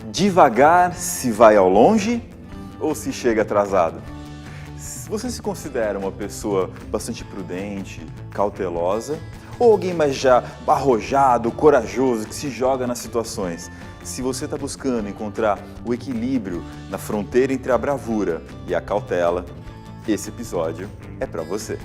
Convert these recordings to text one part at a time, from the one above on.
Devagar se vai ao longe ou se chega atrasado? Você se considera uma pessoa bastante prudente, cautelosa ou alguém mais já arrojado, corajoso, que se joga nas situações? Se você está buscando encontrar o equilíbrio na fronteira entre a bravura e a cautela, esse episódio é para você.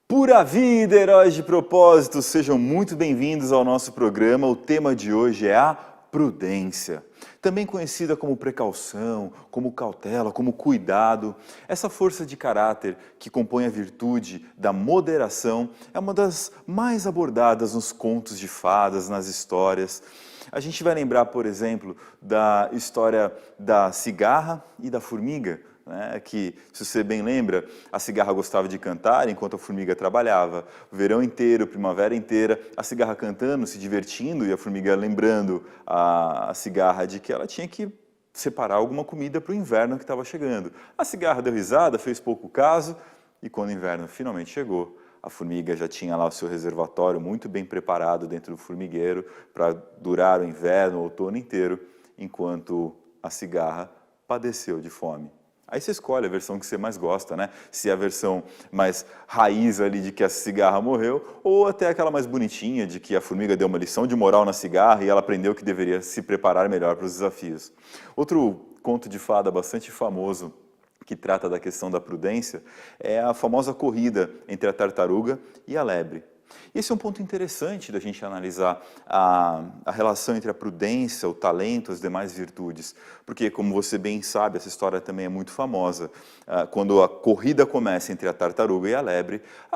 Pura vida, heróis de propósito, sejam muito bem-vindos ao nosso programa. O tema de hoje é a prudência, também conhecida como precaução, como cautela, como cuidado. Essa força de caráter que compõe a virtude da moderação é uma das mais abordadas nos contos de fadas, nas histórias. A gente vai lembrar, por exemplo, da história da cigarra e da formiga, que, se você bem lembra, a cigarra gostava de cantar enquanto a formiga trabalhava. O verão inteiro, primavera inteira, a cigarra cantando, se divertindo, e a formiga lembrando a cigarra de que ela tinha que separar alguma comida para o inverno que estava chegando. A cigarra deu risada, fez pouco caso, e quando o inverno finalmente chegou, a formiga já tinha lá o seu reservatório muito bem preparado dentro do formigueiro para durar o inverno, o outono inteiro, enquanto a cigarra padeceu de fome. Aí você escolhe a versão que você mais gosta, né? Se é a versão mais raiz ali de que a cigarra morreu, ou até aquela mais bonitinha de que a formiga deu uma lição de moral na cigarra e ela aprendeu que deveria se preparar melhor para os desafios. Outro conto de fada bastante famoso que trata da questão da prudência é a famosa corrida entre a tartaruga e a lebre. Esse é um ponto interessante da gente analisar a relação entre a prudência, o talento, as demais virtudes. Porque, como você bem sabe, essa história também é muito famosa. Quando a corrida começa entre a tartaruga e a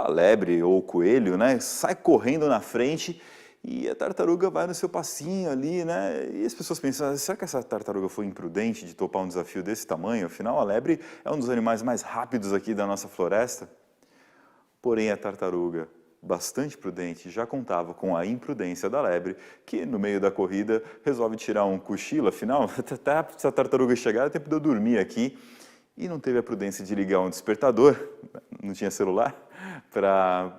lebre ou o coelho, né, sai correndo na frente e a tartaruga vai no seu passinho ali, né? E as pessoas pensam, será que essa tartaruga foi imprudente de topar um desafio desse tamanho? Afinal, a lebre é um dos animais mais rápidos aqui da nossa floresta. Porém, a tartaruga, bastante prudente, já contava com a imprudência da lebre, que no meio da corrida resolve tirar um cochilo, afinal, até se a tartaruga chegar, é tempo de eu dormir aqui, e não teve a prudência de ligar um despertador, não tinha celular, para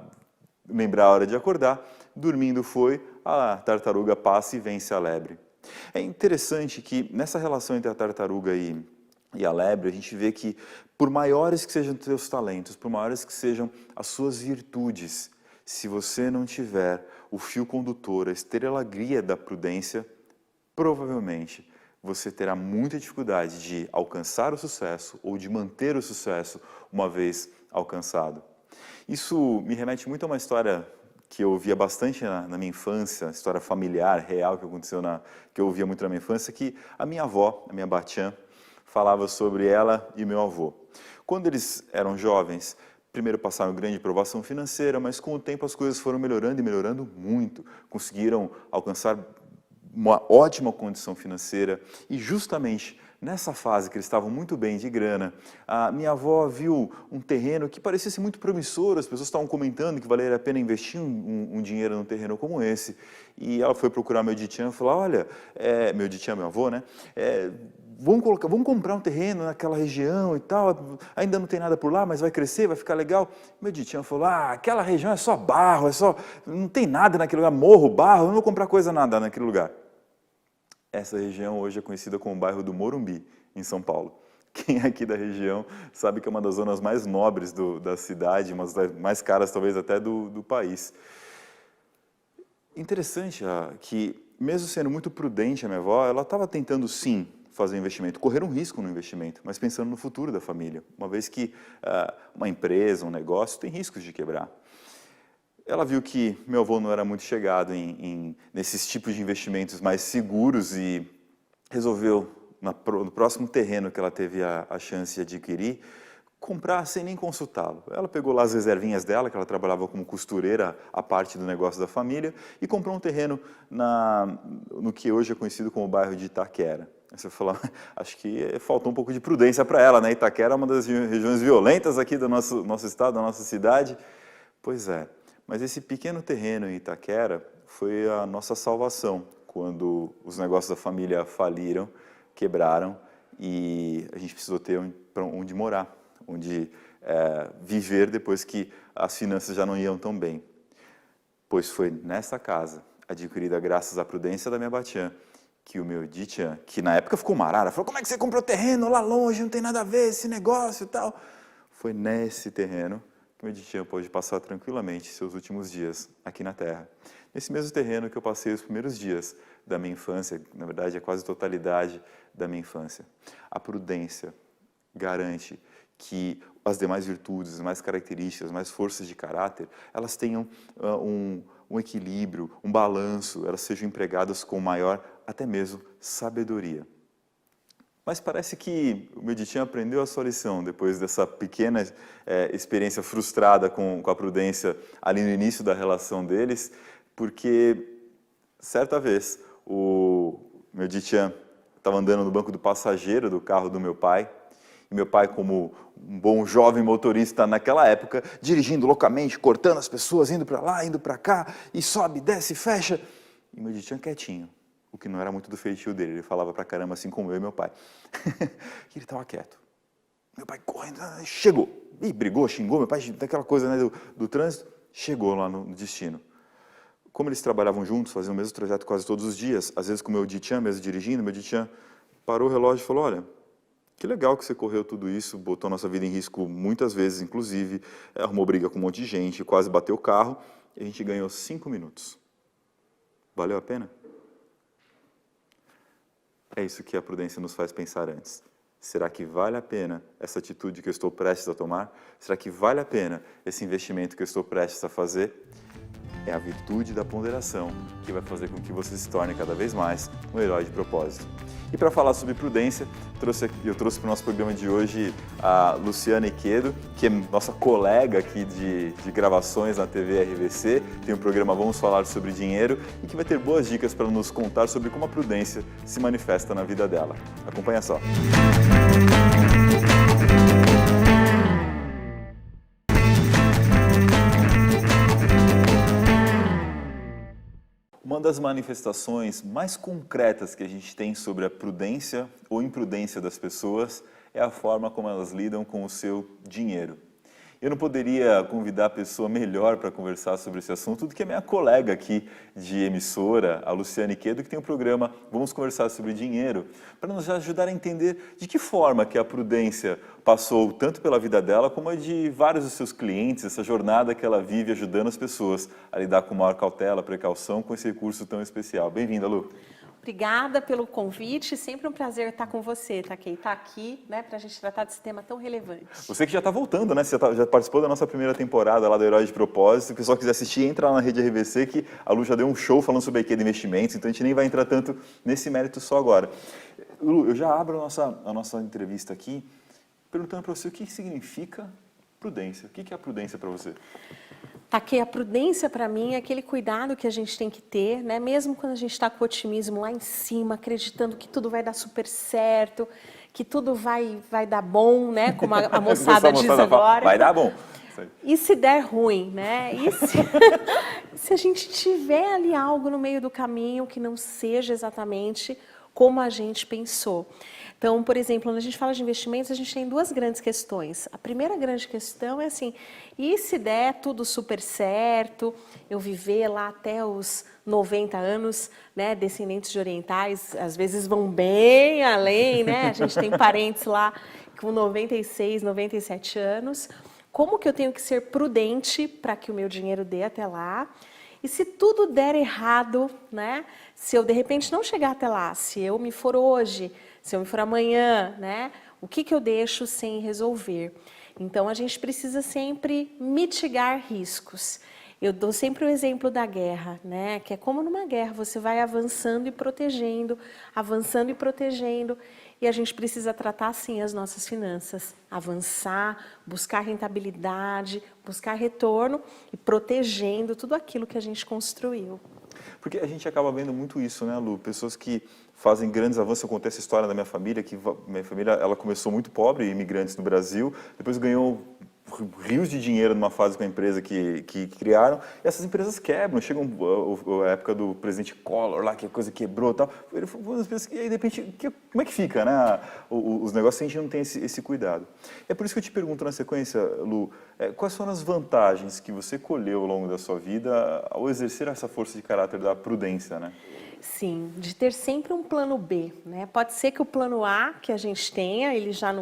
lembrar a hora de acordar, dormindo foi, a tartaruga passa e vence a lebre. É interessante que nessa relação entre a tartaruga e a lebre, a gente vê que, por maiores que sejam os seus talentos, por maiores que sejam as suas virtudes, se você não tiver o fio condutor, a estrela-guia da prudência, provavelmente você terá muita dificuldade de alcançar o sucesso ou de manter o sucesso uma vez alcançado. Isso me remete muito a uma história que eu ouvia bastante na minha infância, história familiar, real, que aconteceu que eu ouvia muito na minha infância, que a minha avó, a minha batiã, falava sobre ela e meu avô. Quando eles eram jovens, primeiro passaram grande provação financeira, mas com o tempo as coisas foram melhorando e melhorando muito. Conseguiram alcançar uma ótima condição financeira e justamente nessa fase que eles estavam muito bem de grana, a minha avó viu um terreno que parecia ser muito promissor, as pessoas estavam comentando que valeria a pena investir um dinheiro num terreno como esse. E ela foi procurar meu tchan e falou, olha, meu tchan, meu avô, né? Vamos comprar um terreno naquela região e tal, ainda não tem nada por lá, mas vai crescer, vai ficar legal. Meu tchan falou, aquela região é só barro, não tem nada naquele lugar, morro, barro, eu não vou comprar coisa nada naquele lugar. Essa região hoje é conhecida como o bairro do Morumbi, em São Paulo. Quem é aqui da região sabe que é uma das zonas mais nobres da cidade, uma das mais caras talvez até do país. Interessante que, mesmo sendo muito prudente a minha avó, ela estava tentando sim fazer um investimento, correr um risco no investimento, mas pensando no futuro da família, uma vez que uma empresa, um negócio tem riscos de quebrar. Ela viu que meu avô não era muito chegado nesses tipos de investimentos mais seguros e resolveu, no próximo terreno que ela teve a chance de adquirir, comprar sem nem consultá-lo. Ela pegou lá as reservinhas dela, que ela trabalhava como costureira, a parte do negócio da família, e comprou um terreno no que hoje é conhecido como o bairro de Itaquera. Aí você fala, acho que faltou um pouco de prudência para ela, né? Itaquera é uma das regiões violentas aqui do nosso estado, da nossa cidade. Pois é. Mas esse pequeno terreno em Itaquera foi a nossa salvação, quando os negócios da família faliram, quebraram e a gente precisou ter onde morar. onde viver depois que as finanças já não iam tão bem. Pois foi nessa casa, adquirida graças à prudência da minha batiã, que o meu Ditian, que na época ficou marara, falou: como é que você comprou terreno lá longe, não tem nada a ver esse negócio e tal. Foi nesse terreno que o meu Ditian pôde passar tranquilamente seus últimos dias aqui na Terra. Nesse mesmo terreno que eu passei os primeiros dias da minha infância, na verdade, a quase totalidade da minha infância. A prudência garante que as demais virtudes, as mais características, as mais forças de caráter, elas tenham um equilíbrio, um balanço, elas sejam empregadas com maior, até mesmo, sabedoria. Mas parece que o meu Ditian aprendeu a sua lição depois dessa pequena experiência frustrada com a prudência ali no início da relação deles, porque certa vez o meu Ditian estava andando no banco do passageiro do carro do meu pai, e meu pai, como um bom jovem motorista naquela época, dirigindo loucamente, cortando as pessoas, indo para lá, indo para cá, e sobe, desce, fecha, e meu Ditian quietinho, o que não era muito do feitio dele, ele falava pra caramba assim como eu e meu pai. E ele estava quieto. Meu pai correndo, chegou, e brigou, xingou, meu pai, daquela coisa, né, do trânsito, chegou lá no destino. Como eles trabalhavam juntos, faziam o mesmo trajeto quase todos os dias, às vezes com o meu Ditian mesmo dirigindo, meu Ditian parou o relógio e falou: olha, que legal que você correu tudo isso, botou nossa vida em risco muitas vezes, inclusive, arrumou briga com um monte de gente, quase bateu o carro, e a gente ganhou 5 minutos. Valeu a pena? É isso que a prudência nos faz pensar antes. Será que vale a pena essa atitude que eu estou prestes a tomar? Será que vale a pena esse investimento que eu estou prestes a fazer? É a virtude da ponderação que vai fazer com que você se torne cada vez mais um herói de propósito. E para falar sobre prudência, eu trouxe para o nosso programa de hoje a Luciana Iquedo, que é nossa colega aqui de gravações na TV RVC, tem um programa Vamos Falar sobre Dinheiro e que vai ter boas dicas para nos contar sobre como a prudência se manifesta na vida dela. Acompanha só. Uma das manifestações mais concretas que a gente tem sobre a prudência ou imprudência das pessoas é a forma como elas lidam com o seu dinheiro. Eu não poderia convidar a pessoa melhor para conversar sobre esse assunto do que a minha colega aqui de emissora, a Luciana Iquedo, que tem um programa Vamos Conversar sobre Dinheiro, para nos ajudar a entender de que forma que a prudência passou tanto pela vida dela como a de vários dos seus clientes, essa jornada que ela vive ajudando as pessoas a lidar com maior cautela, precaução com esse recurso tão especial. Bem-vinda, Lu. Obrigada pelo convite, sempre um prazer estar com você, Takei, estar aqui, né, para a gente tratar desse tema tão relevante. Você que já está voltando, né? Você já participou da nossa primeira temporada lá do Herói de Propósito. Se o pessoal quiser assistir, entra lá na rede RVC, que a Lu já deu um show falando sobre a IKEA de investimentos, então a gente nem vai entrar tanto nesse mérito só agora. Lu, eu já abro a nossa entrevista aqui perguntando para você o que significa prudência. O que é a prudência para você? Takei, a prudência para mim é aquele cuidado que a gente tem que ter, né? Mesmo quando a gente está com o otimismo lá em cima, acreditando que tudo vai dar super certo, que tudo vai dar bom, né? Como a moçada diz agora. Vai dar bom. E se der ruim, né? E se a gente tiver ali algo no meio do caminho que não seja exatamente como a gente pensou. Então, por exemplo, quando a gente fala de investimentos, a gente tem duas grandes questões. A primeira grande questão é assim, e se der tudo super certo, eu viver lá até os 90 anos, né, descendentes de orientais, às vezes vão bem além, né? A gente tem parentes lá com 96, 97 anos. Como que eu tenho que ser prudente para que o meu dinheiro dê até lá? E se tudo der errado, né? Se eu de repente não chegar até lá, se eu me for hoje, se eu me for amanhã, né? O que eu deixo sem resolver? Então a gente precisa sempre mitigar riscos. Eu dou sempre o exemplo da guerra, né? Que é como numa guerra, você vai avançando e protegendo, avançando e protegendo. E a gente precisa tratar, assim, as nossas finanças. Avançar, buscar rentabilidade, buscar retorno e protegendo tudo aquilo que a gente construiu. Porque a gente acaba vendo muito isso, né, Lu? Pessoas que fazem grandes avanços. Eu contei essa história da minha família, que minha família ela começou muito pobre, imigrantes no Brasil, depois ganhou rios de dinheiro numa fase com a empresa que criaram, e essas empresas quebram, chegam a época do presidente Collor lá, que a coisa quebrou e tal, e aí de repente, como é que fica, né, os negócios se a gente não tem esse cuidado. É por isso que eu te pergunto na sequência, Lu, quais foram as vantagens que você colheu ao longo da sua vida ao exercer essa força de caráter da prudência, né? Sim, de ter sempre um plano B, né? Pode ser que o plano A que a gente tenha, ele já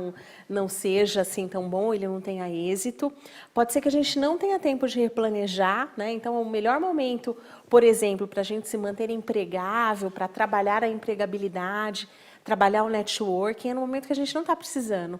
não seja assim tão bom, ele não tenha êxito. Pode ser que a gente não tenha tempo de replanejar, né? Então, o melhor momento, por exemplo, para a gente se manter empregável, para trabalhar a empregabilidade, trabalhar o networking, é no momento que a gente não está precisando.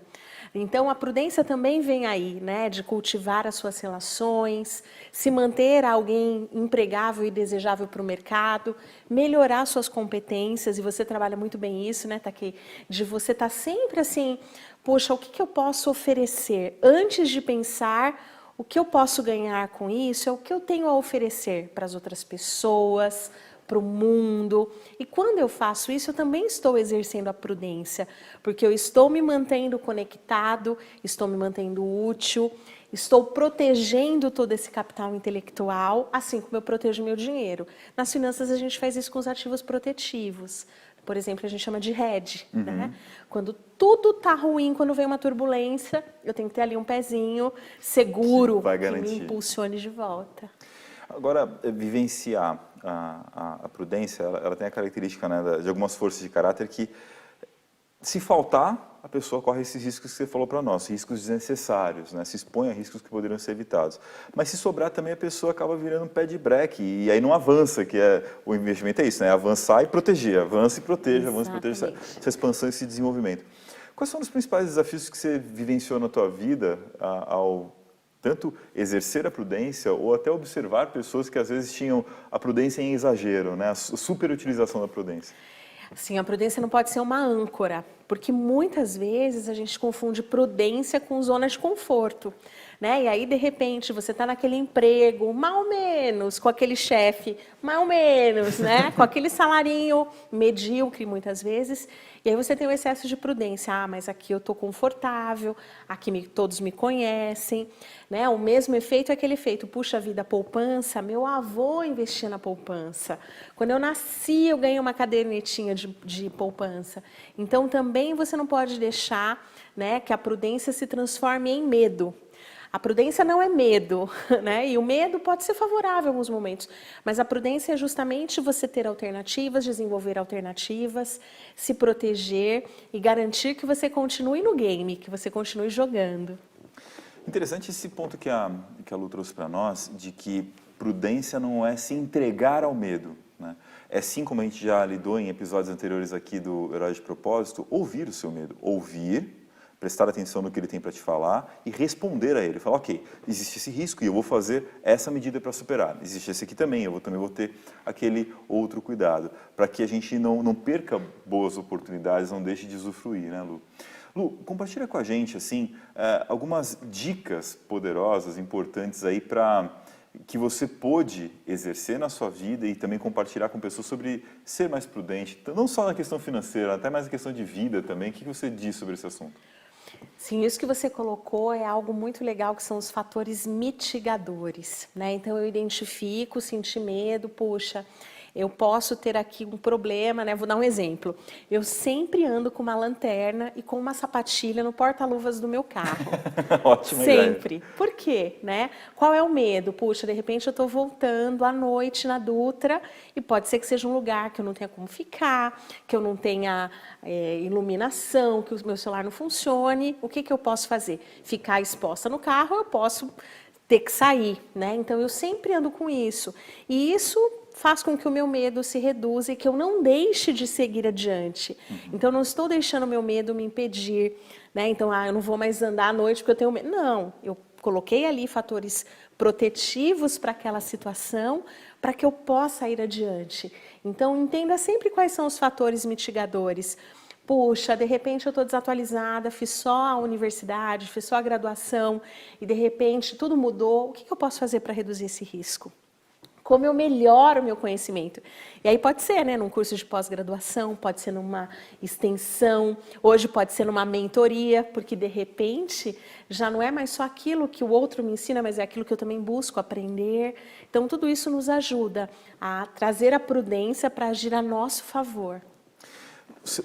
Então, a prudência também vem aí, né, de cultivar as suas relações, se manter alguém empregável e desejável para o mercado, melhorar suas competências, e você trabalha muito bem isso, né, Taki? De você estar sempre assim, poxa, o que eu posso oferecer? Antes de pensar o que eu posso ganhar com isso, é o que eu tenho a oferecer para as outras pessoas, para o mundo. E quando eu faço isso, eu também estou exercendo a prudência, porque eu estou me mantendo conectado, estou me mantendo útil, estou protegendo todo esse capital intelectual, assim como eu protejo meu dinheiro. Nas finanças, a gente faz isso com os ativos protetivos. Por exemplo, a gente chama de hedge, né? Quando tudo está ruim, quando vem uma turbulência, eu tenho que ter ali um pezinho seguro que me impulsione de volta. Agora, vivenciar a prudência, ela tem a característica, né, de algumas forças de caráter que, se faltar, a pessoa corre esses riscos que você falou para nós, riscos desnecessários, né, se expõe a riscos que poderiam ser evitados. Mas se sobrar também, a pessoa acaba virando um pé de breque e aí não avança, que o investimento é isso, né, avançar e proteger, avança e proteja, avança e proteja, essa expansão, esse desenvolvimento. Quais são os principais desafios que você vivenciou na tua vida ao tanto exercer a prudência ou até observar pessoas que às vezes tinham a prudência em exagero, né? A superutilização da prudência? Sim, a prudência não pode ser uma âncora, porque muitas vezes a gente confunde prudência com zona de conforto, né? E aí, de repente, você está naquele emprego, mal menos, com aquele chefe, mal menos, né? Com aquele salarinho medíocre, muitas vezes, e aí você tem o excesso de prudência. Ah, mas aqui eu estou confortável, aqui todos me conhecem, né? O mesmo efeito é aquele efeito, puxa vida, poupança, meu avô investia na poupança. Quando eu nasci, eu ganhei uma cadernetinha de poupança. Então, também você não pode deixar, né, que a prudência se transforme em medo. A prudência não é medo, né? E o medo pode ser favorável em alguns momentos, mas a prudência é justamente você ter alternativas, desenvolver alternativas, se proteger e garantir que você continue no game, que você continue jogando. Interessante esse ponto que a Lu trouxe para nós, de que prudência não é se entregar ao medo, né? É sim, como a gente já lidou em episódios anteriores aqui do Herói de Propósito, ouvir o seu medo, ouvir, prestar atenção no que ele tem para te falar e responder a ele. Falar, ok, existe esse risco e eu vou fazer essa medida para superar. Existe esse aqui também, eu também vou ter aquele outro cuidado. Para que a gente não perca boas oportunidades, não deixe de usufruir, né, Lu? Lu, compartilha com a gente, assim, algumas dicas poderosas, importantes aí para que você pôde exercer na sua vida e também compartilhar com pessoas sobre ser mais prudente, não só na questão financeira, até mais na questão de vida também. O que você diz sobre esse assunto? Sim, isso que você colocou é algo muito legal, que são os fatores mitigadores, né? Então, eu identifico, senti medo, puxa, eu posso ter aqui um problema, né? Vou dar um exemplo. Eu sempre ando com uma lanterna e com uma sapatilha no porta-luvas do meu carro. Ótima ideia. Sempre. Por quê, né? Qual é o medo? Puxa, de repente eu estou voltando à noite na Dutra e pode ser que seja um lugar que eu não tenha como ficar, que eu não tenha iluminação, que o meu celular não funcione. O que eu posso fazer? Ficar exposta no carro, eu posso ter que sair, né? Então, eu sempre ando com isso. E isso faz com que o meu medo se reduza e que eu não deixe de seguir adiante. Então, eu não estou deixando o meu medo me impedir, né? Então, eu não vou mais andar à noite porque eu tenho medo. Não, eu coloquei ali fatores protetivos para aquela situação, para que eu possa ir adiante. Então, entenda sempre quais são os fatores mitigadores. Puxa, de repente eu estou desatualizada, fiz só a universidade, fiz só a graduação e de repente tudo mudou. O que eu posso fazer para reduzir esse risco? Como eu melhoro o meu conhecimento. E aí pode ser, né, num curso de pós-graduação, pode ser numa extensão, hoje pode ser numa mentoria, porque de repente já não é mais só aquilo que o outro me ensina, mas é aquilo que eu também busco aprender. Então tudo isso nos ajuda a trazer a prudência para agir a nosso favor.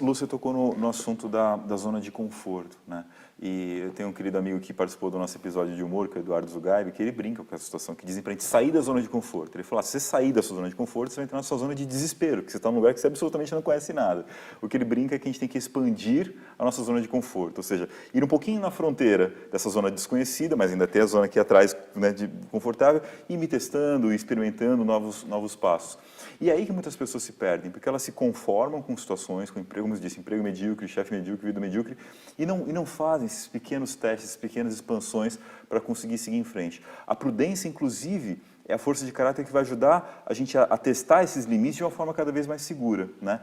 Lu, você tocou no assunto da zona de conforto, né? E eu tenho um querido amigo que participou do nosso episódio de humor, que é o Eduardo Zugaib, que ele brinca com essa situação, que dizem pra gente sair da zona de conforto. Ele fala, se você sair da sua zona de conforto, você vai entrar na sua zona de desespero, que você está num lugar que você absolutamente não conhece nada. O que ele brinca é que a gente tem que expandir a nossa zona de conforto, ou seja, ir um pouquinho na fronteira dessa zona desconhecida, mas ainda ter a zona aqui atrás, né, de confortável, e ir me testando, experimentando novos passos. E é aí que muitas pessoas se perdem, porque elas se conformam com situações, com emprego, como eu disse, emprego medíocre, chefe medíocre, vida medíocre, e não fazem esses pequenos testes, essas pequenas expansões para conseguir seguir em frente. A prudência, inclusive, é a força de caráter que vai ajudar a gente a testar esses limites de uma forma cada vez mais segura, né?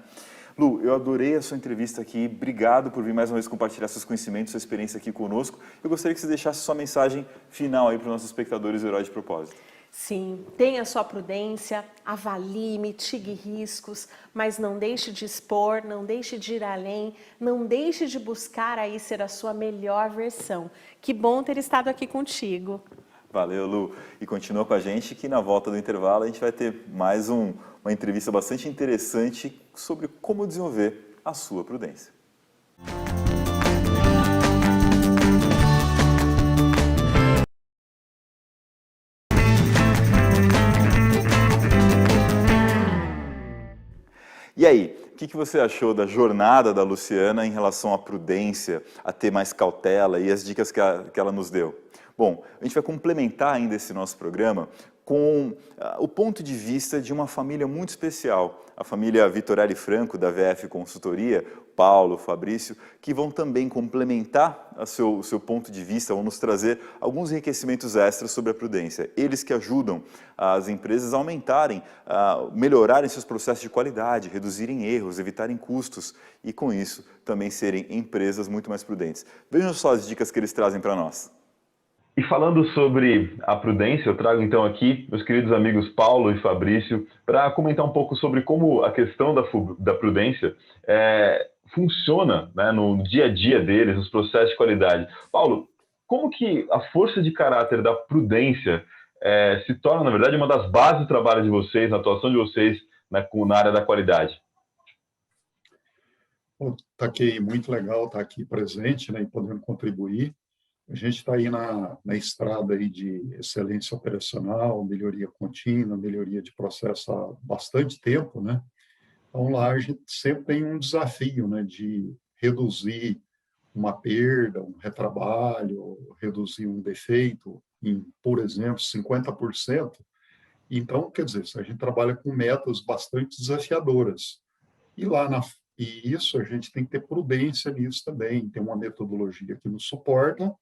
Lu, eu adorei a sua entrevista aqui, obrigado por vir mais uma vez compartilhar seus conhecimentos, sua experiência aqui conosco. Eu gostaria que você deixasse sua mensagem final aí para os nossos espectadores do Herói de Propósito. Sim, tenha sua prudência, avalie, mitigue riscos, mas não deixe de expor, não deixe de ir além, não deixe de buscar aí ser a sua melhor versão. Que bom ter estado aqui contigo. Valeu, Lu. E continua com a gente que na volta do intervalo a gente vai ter mais uma entrevista bastante interessante sobre como desenvolver a sua prudência. E aí, o que você achou da jornada da Luciana em relação à prudência, a ter mais cautela e as dicas que ela nos deu? Bom, a gente vai complementar ainda esse nosso programa com o ponto de vista de uma família muito especial, a família Vitorelli Franco, da VF Consultoria, Paulo, Fabrício, que vão também complementar o seu ponto de vista, vão nos trazer alguns enriquecimentos extras sobre a prudência. Eles que ajudam as empresas a aumentarem, a melhorarem seus processos de qualidade, reduzirem erros, evitarem custos e, com isso, também serem empresas muito mais prudentes. Vejam só as dicas que eles trazem para nós. E falando sobre a prudência, eu trago então aqui meus queridos amigos Paulo e Fabrício para comentar um pouco sobre como a questão da prudência funciona, né, no dia a dia deles, nos processos de qualidade. Paulo, como que a força de caráter da prudência se torna, na verdade, uma das bases do trabalho de vocês, na atuação de vocês na área da qualidade? Tá aqui, muito legal estar aqui presente, né, e podendo contribuir. A gente está aí na estrada aí de excelência operacional, melhoria contínua, melhoria de processo há bastante tempo, né? Então, lá a gente sempre tem um desafio, né, de reduzir uma perda, um retrabalho, reduzir um defeito em, por exemplo, 50%. Então, quer dizer, a gente trabalha com metas bastante desafiadoras. E isso a gente tem que ter prudência nisso também, tem uma metodologia que nos suporta,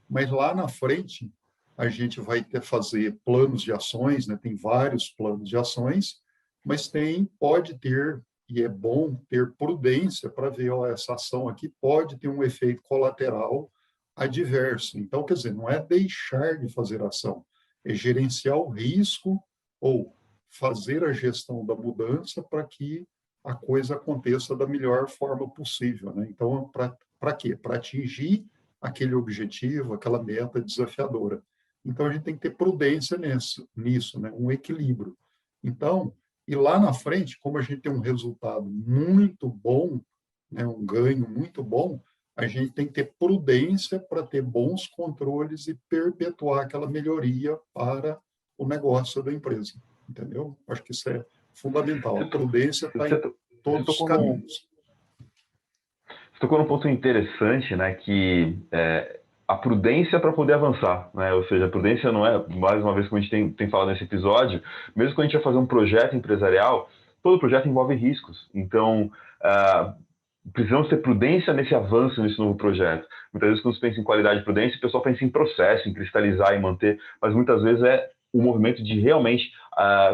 mas lá na frente a gente vai fazer planos de ações, né? Tem vários planos de ações, mas pode ter, e é bom ter prudência para ver, ó, essa ação aqui pode ter um efeito colateral adverso. Então, quer dizer, não é deixar de fazer ação, é gerenciar o risco ou fazer a gestão da mudança para que a coisa aconteça da melhor forma possível, né? Então, para quê? Para atingir aquele objetivo, aquela meta desafiadora. Então, a gente tem que ter prudência nisso, né? Um equilíbrio. Então, e lá na frente, como a gente tem um resultado muito bom, né? Um ganho muito bom, a gente tem que ter prudência para ter bons controles e perpetuar aquela melhoria para o negócio da empresa. Entendeu? Acho que isso é fundamental. A prudência está em todos os caminhos. Você tocou num ponto interessante, né, que a prudência para poder avançar, né? Ou seja, a prudência não é, mais uma vez, como a gente tem falado nesse episódio, mesmo quando a gente vai fazer um projeto empresarial, todo projeto envolve riscos. Então, precisamos ter prudência nesse avanço, nesse novo projeto. Muitas vezes, quando se pensa em qualidade e prudência, o pessoal pensa em processo, em cristalizar e manter, mas muitas vezes é o movimento de realmente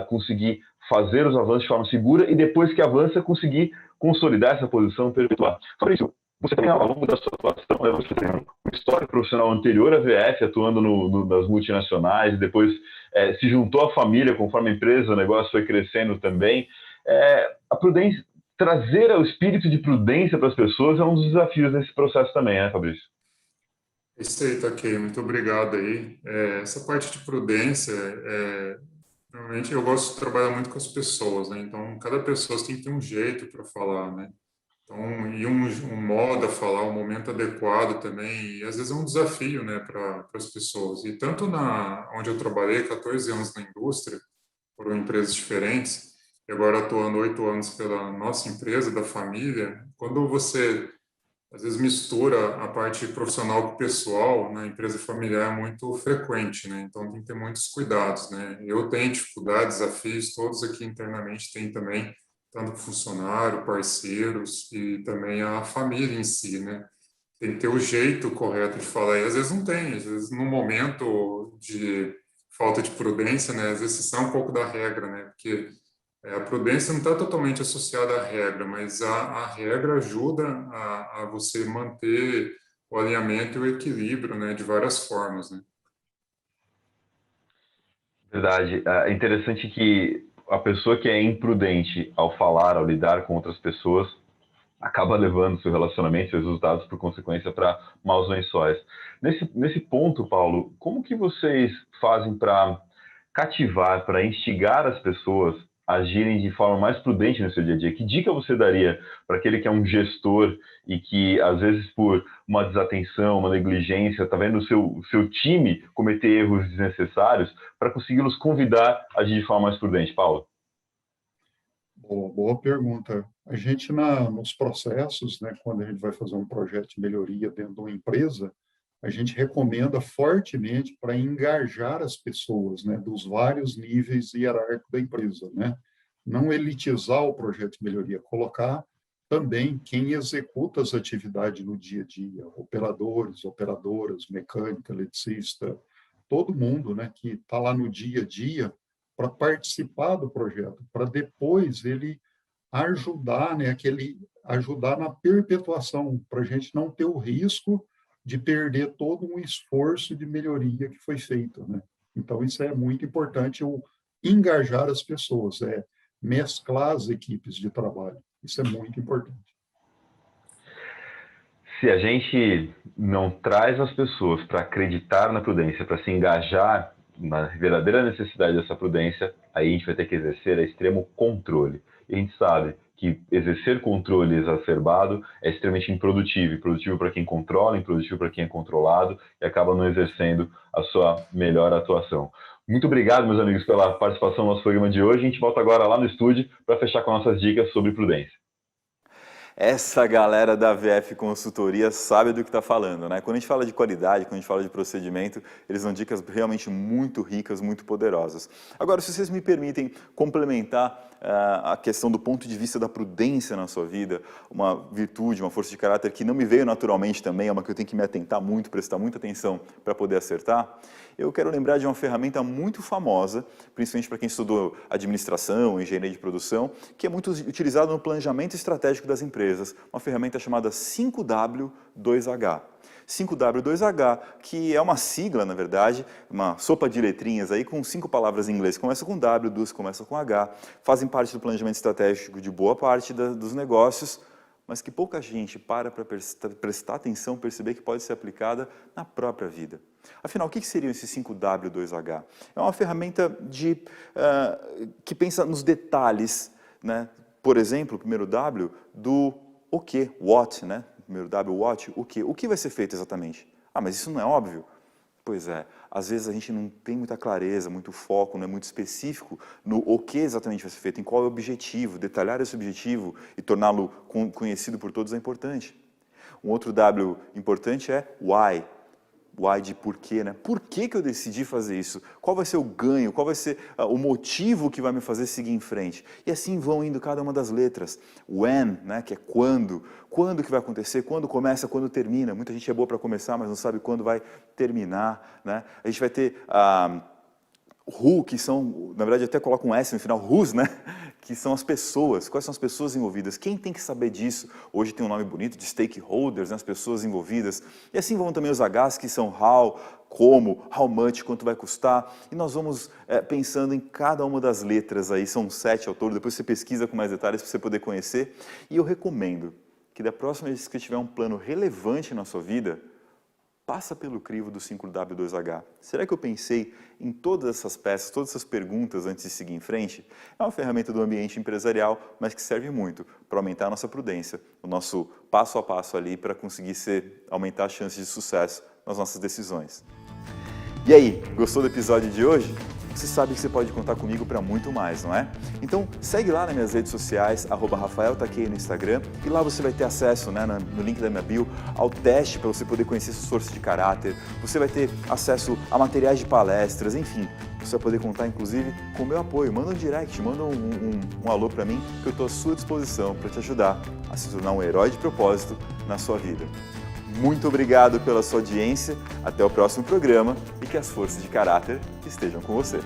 conseguir fazer os avanços de forma segura e depois que avança, conseguir consolidar essa posição, perpetuar. Fabrício, você também, ao longo da sua atuação, né, você tem um histórico profissional anterior à VF, atuando nas multinacionais, depois se juntou à família conforme a empresa, o negócio foi crescendo também. A prudência, trazer o espírito de prudência para as pessoas é um dos desafios desse processo também, né, Fabrício? Isso aí, Takei, muito obrigado aí. Essa parte de prudência, realmente eu gosto de trabalhar muito com as pessoas, né? Então, cada pessoa tem que ter um jeito para falar, né? Então, e um modo a falar, um momento adequado também, e às vezes é um desafio, né, para as pessoas. E tanto onde eu trabalhei, 14 anos na indústria, por empresas diferentes, e agora atuando 8 anos pela nossa empresa, da família, quando você às vezes mistura a parte profissional com o pessoal, na empresa familiar é muito frequente, né? Então tem que ter muitos cuidados, né? Eu tenho dificuldades, desafios, todos aqui internamente têm também, tanto funcionário, parceiros e também a família em si, né? Tem que ter o jeito correto de falar, e às vezes não tem, às vezes no momento de falta de prudência, né? Às vezes isso é um pouco da regra, né? Porque a prudência não está totalmente associada à regra, mas a regra ajuda a você manter o alinhamento e o equilíbrio, né, de várias formas, né? Verdade. É interessante que a pessoa que é imprudente ao falar, ao lidar com outras pessoas, acaba levando seu relacionamento, seus resultados, por consequência, para maus lençóis. Nesse ponto, Paulo, como que vocês fazem para cativar, para instigar as pessoas a agirem de forma mais prudente no seu dia a dia? Que dica você daria para aquele que é um gestor e que, às vezes, por uma desatenção, uma negligência, está vendo o seu time cometer erros desnecessários, para consegui-los convidar a agir de forma mais prudente? Paulo? Boa pergunta. A gente, nos processos, né, quando a gente vai fazer um projeto de melhoria dentro de uma empresa, a gente recomenda fortemente para engajar as pessoas, né, dos vários níveis hierárquicos da empresa, né? Não elitizar o projeto de melhoria, colocar também quem executa as atividades no dia a dia, operadores, operadoras, mecânica, eletricista, todo mundo, né, que está lá no dia a dia para participar do projeto, para depois ele ajudar, né, ajudar na perpetuação, para a gente não ter o risco de perder todo um esforço de melhoria que foi feito, né? Então, isso é muito importante, o engajar as pessoas, mesclar as equipes de trabalho. Isso é muito importante. Se a gente não traz as pessoas para acreditar na prudência, para se engajar na verdadeira necessidade dessa prudência, aí a gente vai ter que exercer extremo controle. E a gente sabe que exercer controle exacerbado é extremamente improdutivo, improdutivo para quem controla, improdutivo para quem é controlado e acaba não exercendo a sua melhor atuação. Muito obrigado, meus amigos, pela participação no nosso programa de hoje. A gente volta agora lá no estúdio para fechar com nossas dicas sobre prudência. Essa galera da VF Consultoria sabe do que está falando, né? Quando a gente fala de qualidade, quando a gente fala de procedimento, eles dão dicas realmente muito ricas, muito poderosas. Agora, se vocês me permitem complementar a questão do ponto de vista da prudência na sua vida, uma virtude, uma força de caráter que não me veio naturalmente também, é uma que eu tenho que me atentar muito, prestar muita atenção para poder acertar, eu quero lembrar de uma ferramenta muito famosa, principalmente para quem estudou administração, engenharia de produção, que é muito utilizada no planejamento estratégico das empresas, uma ferramenta chamada 5W2H. 5W2H, que é uma sigla, na verdade, uma sopa de letrinhas aí com 5 palavras em inglês, começa com W, 2 começa com H, fazem parte do planejamento estratégico de boa parte dos negócios, mas que pouca gente para prestar atenção, perceber que pode ser aplicada na própria vida. Afinal, o que seriam esses 5W2H? É uma ferramenta que pensa nos detalhes, né? Por exemplo, o primeiro W do o que, what, né? O primeiro W, what, o que. O que vai ser feito exatamente? Ah, mas isso não é óbvio? Pois é, às vezes a gente não tem muita clareza, muito foco, não é muito específico no o que exatamente vai ser feito, em qual é o objetivo, detalhar esse objetivo e torná-lo conhecido por todos é importante. Um outro W importante é why. Why de porquê, né? Por que eu decidi fazer isso? Qual vai ser o ganho? Qual vai ser o motivo que vai me fazer seguir em frente? E assim vão indo cada uma das letras. When, né? Que é quando. Quando que vai acontecer? Quando começa? Quando termina? Muita gente é boa para começar, mas não sabe quando vai terminar, né? A gente vai ter who, que são, na verdade até coloca um S no final, whos, né? que são as pessoas, quais são as pessoas envolvidas, quem tem que saber disso. Hoje tem um nome bonito de stakeholders, né, as pessoas envolvidas. E assim vão também os Hs, que são how, como, how much, quanto vai custar. E nós vamos pensando em cada uma das letras aí, são 7 ao todo, depois você pesquisa com mais detalhes para você poder conhecer. E eu recomendo que da próxima vez que tiver um plano relevante na sua vida, passa pelo crivo do 5W2H. Será que eu pensei em todas essas peças, todas essas perguntas antes de seguir em frente? É uma ferramenta do ambiente empresarial, mas que serve muito para aumentar a nossa prudência, o nosso passo a passo ali para conseguir aumentar as chances de sucesso nas nossas decisões. E aí, gostou do episódio de hoje? Você sabe que você pode contar comigo para muito mais, não é? Então, segue lá nas minhas redes sociais, @RafaelTakei no Instagram, e lá você vai ter acesso, né, no link da minha bio, ao teste para você poder conhecer suas forças de caráter, você vai ter acesso a materiais de palestras, enfim, você vai poder contar, inclusive, com o meu apoio. Manda um direct, manda um alô para mim, que eu estou à sua disposição para te ajudar a se tornar um herói de propósito na sua vida. Muito obrigado pela sua audiência, até o próximo programa e que as forças de caráter estejam com você.